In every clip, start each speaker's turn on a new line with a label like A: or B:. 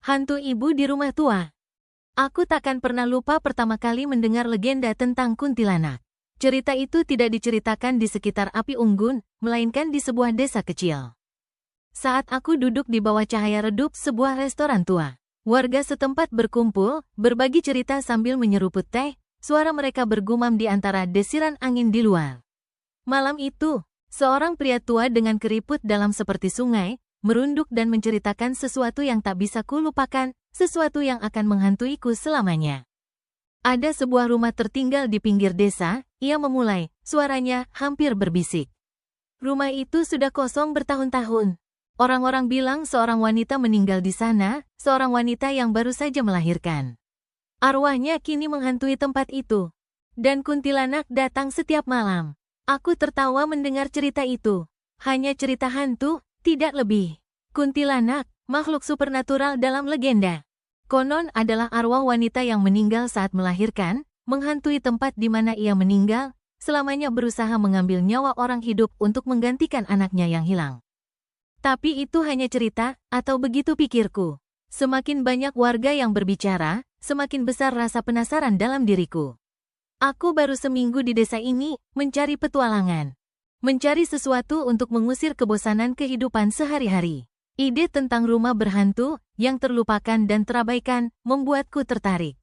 A: Hantu ibu di rumah tua. Aku takkan pernah lupa pertama kali mendengar legenda tentang kuntilanak. Cerita itu tidak diceritakan di sekitar api unggun, melainkan di sebuah desa kecil. Saat aku duduk di bawah cahaya redup sebuah restoran tua, warga setempat berkumpul, berbagi cerita sambil menyeruput teh, suara mereka bergumam di antara desiran angin di luar. Malam itu, seorang pria tua dengan keriput dalam seperti sungai, merunduk dan menceritakan sesuatu yang tak bisa kulupakan, sesuatu yang akan menghantuiku selamanya. Ada sebuah rumah tertinggal di pinggir desa, ia memulai, suaranya hampir berbisik. Rumah itu sudah kosong bertahun-tahun. Orang-orang bilang seorang wanita meninggal di sana, seorang wanita yang baru saja melahirkan. Arwahnya kini menghantui tempat itu. Dan kuntilanak datang setiap malam. Aku tertawa mendengar cerita itu. Hanya cerita hantu, tidak lebih. Kuntilanak, makhluk supernatural dalam legenda. Konon adalah arwah wanita yang meninggal saat melahirkan, menghantui tempat di mana ia meninggal, selamanya berusaha mengambil nyawa orang hidup untuk menggantikan anaknya yang hilang. Tapi itu hanya cerita, atau begitu pikirku. Semakin banyak warga yang berbicara, semakin besar rasa penasaran dalam diriku. Aku baru seminggu di desa ini, mencari petualangan. Mencari sesuatu untuk mengusir kebosanan kehidupan sehari-hari. Ide tentang rumah berhantu, yang terlupakan dan terabaikan, membuatku tertarik.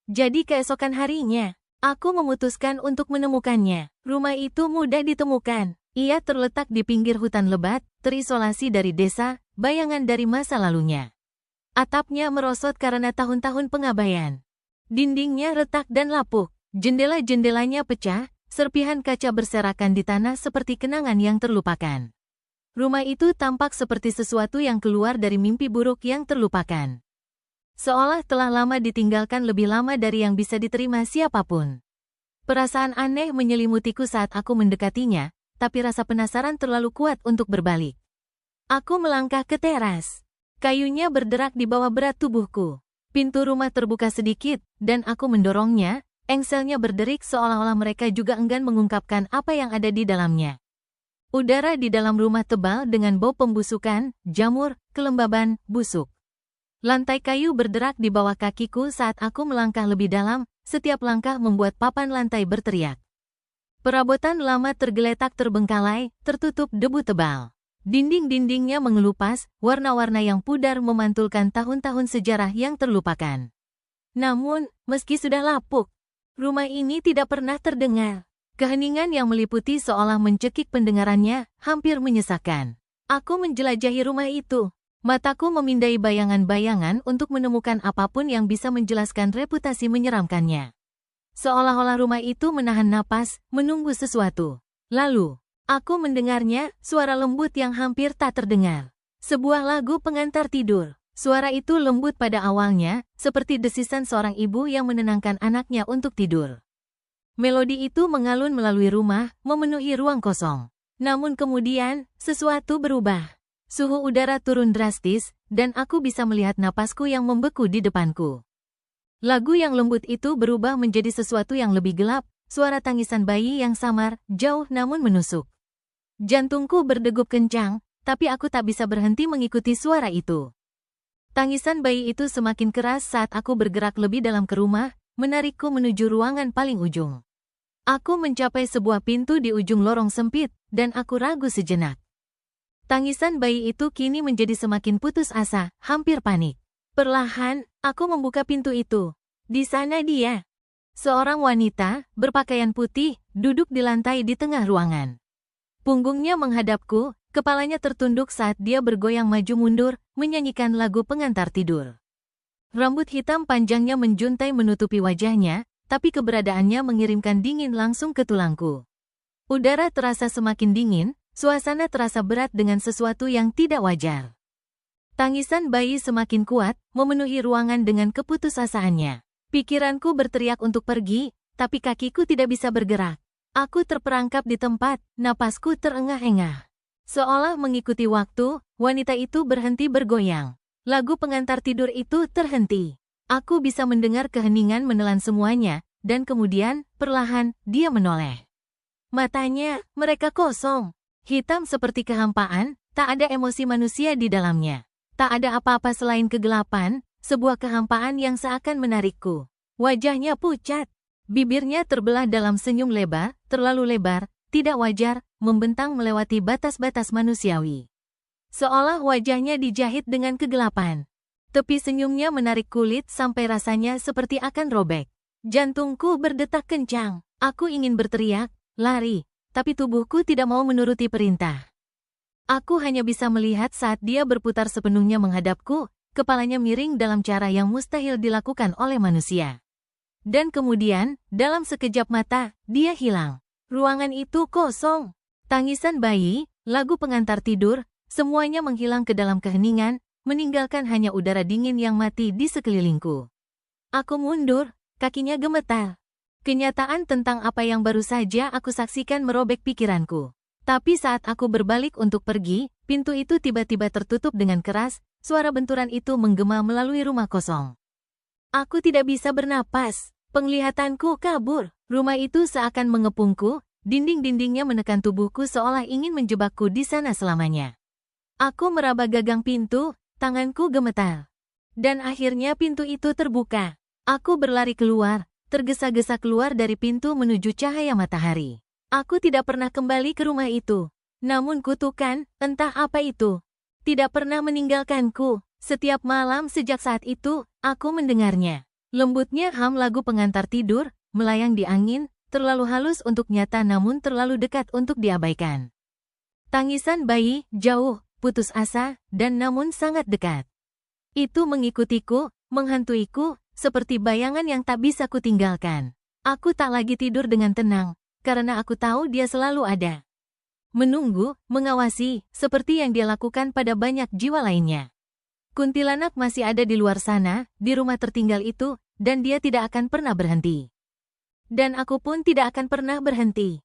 A: Jadi keesokan harinya, aku memutuskan untuk menemukannya. Rumah itu mudah ditemukan. Ia terletak di pinggir hutan lebat, terisolasi dari desa, bayangan dari masa lalunya. Atapnya merosot karena tahun-tahun pengabaian. Dindingnya retak dan lapuk. Jendela-jendelanya pecah, serpihan kaca berserakan di tanah seperti kenangan yang terlupakan. Rumah itu tampak seperti sesuatu yang keluar dari mimpi buruk yang terlupakan. Seolah telah lama ditinggalkan lebih lama dari yang bisa diterima siapapun. Perasaan aneh menyelimutiku saat aku mendekatinya, tapi rasa penasaran terlalu kuat untuk berbalik. Aku melangkah ke teras. Kayunya berderak di bawah berat tubuhku. Pintu rumah terbuka sedikit, dan aku mendorongnya. Engselnya berderik seolah-olah mereka juga enggan mengungkapkan apa yang ada di dalamnya. Udara di dalam rumah tebal dengan bau pembusukan, jamur, kelembaban, busuk. Lantai kayu berderak di bawah kakiku saat aku melangkah lebih dalam, setiap langkah membuat papan lantai berteriak. Perabotan lama tergeletak terbengkalai, tertutup debu tebal. Dinding-dindingnya mengelupas, warna-warna yang pudar memantulkan tahun-tahun sejarah yang terlupakan. Namun, meski sudah lapuk, rumah ini tidak pernah terdengar. Keheningan yang meliputi seolah mencekik pendengarannya, hampir menyesakkan. Aku menjelajahi rumah itu. Mataku memindai bayangan-bayangan untuk menemukan apapun yang bisa menjelaskan reputasi menyeramkannya. Seolah-olah rumah itu menahan napas, menunggu sesuatu. Lalu, aku mendengarnya, suara lembut yang hampir tak terdengar. Sebuah lagu pengantar tidur. Suara itu lembut pada awalnya, seperti desisan seorang ibu yang menenangkan anaknya untuk tidur. Melodi itu mengalun melalui rumah, memenuhi ruang kosong. Namun kemudian, sesuatu berubah. Suhu udara turun drastis, dan aku bisa melihat napasku yang membeku di depanku. Lagu yang lembut itu berubah menjadi sesuatu yang lebih gelap, suara tangisan bayi yang samar, jauh namun menusuk. Jantungku berdegup kencang, tapi aku tak bisa berhenti mengikuti suara itu. Tangisan bayi itu semakin keras saat aku bergerak lebih dalam ke rumah, menarikku menuju ruangan paling ujung. Aku mencapai sebuah pintu di ujung lorong sempit, dan aku ragu sejenak. Tangisan bayi itu kini menjadi semakin putus asa, hampir panik. Perlahan, aku membuka pintu itu. Di sana dia. Seorang wanita, berpakaian putih, duduk di lantai di tengah ruangan. Punggungnya menghadapku, kepalanya tertunduk saat dia bergoyang maju mundur, menyanyikan lagu pengantar tidur. Rambut hitam panjangnya menjuntai menutupi wajahnya, tapi keberadaannya mengirimkan dingin langsung ke tulangku. Udara terasa semakin dingin, suasana terasa berat dengan sesuatu yang tidak wajar. Tangisan bayi semakin kuat, memenuhi ruangan dengan keputusasaannya. Pikiranku berteriak untuk pergi, tapi kakiku tidak bisa bergerak. Aku terperangkap di tempat, napasku terengah-engah. Seolah mengikuti waktu, wanita itu berhenti bergoyang. Lagu pengantar tidur itu terhenti. Aku bisa mendengar keheningan menelan semuanya, dan kemudian, perlahan, dia menoleh. Matanya, mereka kosong. Hitam seperti kehampaan, tak ada emosi manusia di dalamnya. Tak ada apa-apa selain kegelapan, sebuah kehampaan yang seakan menarikku. Wajahnya pucat. Bibirnya terbelah dalam senyum lebar, terlalu lebar, tidak wajar, membentang melewati batas-batas manusiawi. Seolah wajahnya dijahit dengan kegelapan. Tepi senyumnya menarik kulit sampai rasanya seperti akan robek. Jantungku berdetak kencang. Aku ingin berteriak, lari, tapi tubuhku tidak mau menuruti perintah. Aku hanya bisa melihat saat dia berputar sepenuhnya menghadapku, kepalanya miring dalam cara yang mustahil dilakukan oleh manusia. Dan kemudian, dalam sekejap mata, dia hilang. Ruangan itu kosong. Tangisan bayi, lagu pengantar tidur, semuanya menghilang ke dalam keheningan, meninggalkan hanya udara dingin yang mati di sekelilingku. Aku mundur, kakinya gemetar. Kenyataan tentang apa yang baru saja aku saksikan merobek pikiranku. Tapi saat aku berbalik untuk pergi, pintu itu tiba-tiba tertutup dengan keras, suara benturan itu menggema melalui rumah kosong. Aku tidak bisa bernapas, penglihatanku kabur, rumah itu seakan mengepungku, dinding-dindingnya menekan tubuhku seolah ingin menjebakku di sana selamanya. Aku meraba gagang pintu, tanganku gemetar. Dan akhirnya pintu itu terbuka. Aku berlari keluar, tergesa-gesa keluar dari pintu menuju cahaya matahari. Aku tidak pernah kembali ke rumah itu. Namun kutukan, entah apa itu, tidak pernah meninggalkanku. Setiap malam sejak saat itu, aku mendengarnya. Lembutnya ham lagu pengantar tidur, melayang di angin, terlalu halus untuk nyata namun terlalu dekat untuk diabaikan. Tangisan bayi, jauh, putus asa, dan namun sangat dekat. Itu mengikutiku, menghantuiku, seperti bayangan yang tak bisa kutinggalkan. Aku tak lagi tidur dengan tenang, karena aku tahu dia selalu ada. Menunggu, mengawasi, seperti yang dia lakukan pada banyak jiwa lainnya. Kuntilanak masih ada di luar sana, di rumah tertinggal itu, dan dia tidak akan pernah berhenti. Dan aku pun tidak akan pernah berhenti.